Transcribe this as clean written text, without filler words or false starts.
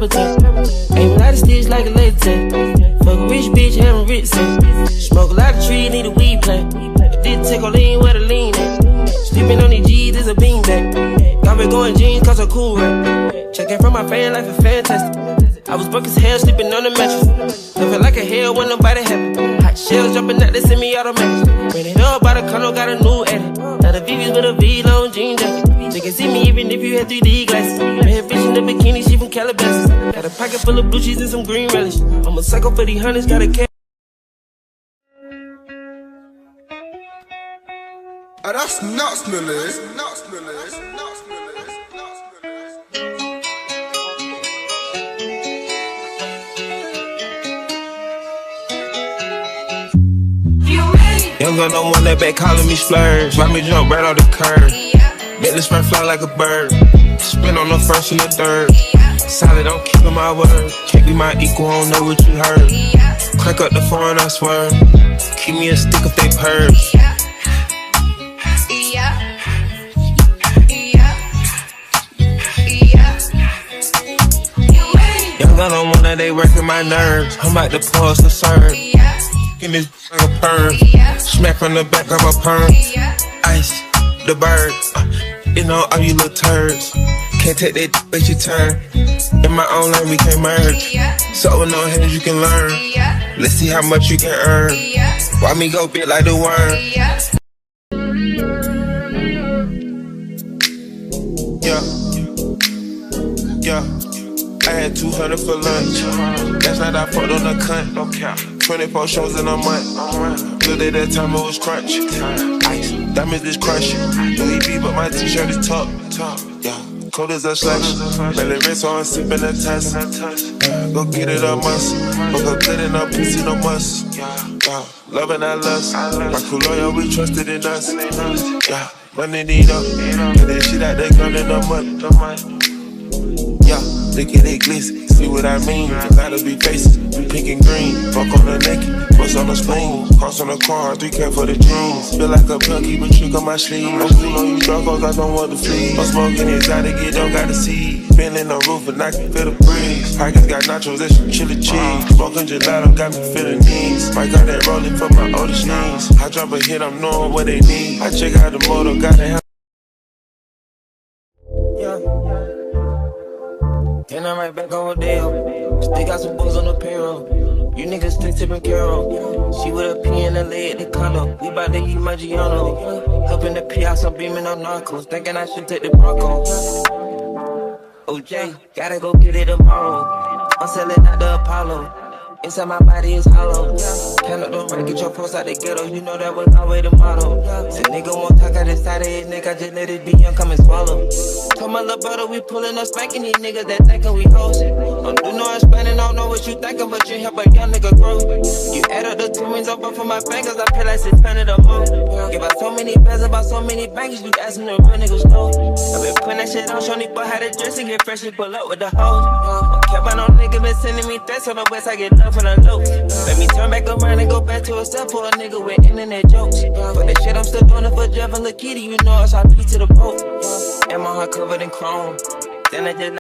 Pemberton. Aim a lot of stitch like a latex. Fuck a rich bitch, having rich sense. Smoke a lot of trees, need a weed plant. I did take a lean where the lean at. Sleeping on these G's is a beanbag. Got me going jeans cause I'm cool, right? Checking from my fan life is fantastic. I was broke as hell, sleeping on the mattress. Living like a hell when nobody happy. Hot shells jumping out, they semi-automatic. Ran it up by the condo, got a new edit. Now the VV's with a V-long jean jacket. They can see me even if you had 3D glasses. Red fish in the bikini, she from Calabasas. Got a pocket full of blue cheese and some green relish. I'm a psycho for these hundreds, got a cat. Oh, that's nuts, Lily. Young girl don't want that back calling me splurge. Why me jump right off the curb? Make the spring fly like a bird. Spin on the first and the third. Solid, I'm keeping my word. Can't be my equal, I don't know what you heard. Crack up the phone, I swear. Keep me a stick if they purge. Young girl don't want that, they working my nerves. I'm about to pause the serve. In this like a perm. Smack from the back of a perm. Ice, the bird. You know all you little turds. Can't take that but you turn. In my own lane we can merge. So with no hands you can learn. Let's see how much you can earn. Why me go big like the worm? Yeah. I had 200 for lunch. Last night I fucked on the cunt. No cap. 24 shows in a month. Good at that time it was crunch. Ice, diamonds is crushing. Louis V, but my t-shirt is top. Yeah, cold as a slush. Belly rinse on, sipping a test. Go get it a must. Fuck a good and a pussy, no must. Yeah, love and I lust. My crew loyal, we trusted in us. Yeah, money need up. Get that shit out the ground in the mud. Yeah, look at it glisten, see what I mean? Gotta be faces, we pink and green. Fuck on the naked, bust on the spleen. Cross on the car, 3K for the jeans. Feel like a plug, keep a trick on my sleeve. I'm cool on you drunk, I don't want to flee. I'm smoking exotic, it don't got to see. Feeling the roof and I can feel the breeze. Pockets got nachos, that's some chili cheese. Smoking gelato, got me feeling knees. Might got that rolling for my oldest knees. I drop a hit, I'm knowing what they need. I check out the motor, got the hell. And I'm right back on Rodeo. Still got some books on the payroll. You niggas still tipping Carol. She with a P in the leg, the condo. We bout to eat my Giano. Helping the P-house, I'm beaming on narcos. Thinking I should take the Bronco. OJ, gotta go get it tomorrow. I'm selling out the Apollo. Inside my body is hollow. Count up the right, get your pulse out the ghetto. You know that was always the motto. Said nigga won't talk out the side of his neck. I just let it be young, come and swallow. Told my little brother we pulling up spanking these niggas that thinkin' we hoes. Don't do no explaining, don't know what you thinkin', but you help a young nigga grow. You add up the two wings up for my fingers, I pay like 600 a month. Give out so many bands, about so many bankers, you asking the real niggas know. I been putting that shit on, show me boy how to dress and get fresh and pull up with the hoes. Kept on no nigga been sending me threats on the west, I get love for the low. Let me turn back around and go back to a step for a nigga with internet jokes. But the shit I'm still doing it for Jeff and Lakita, you know it's our piece to the boat. And my heart covered in chrome. Then I just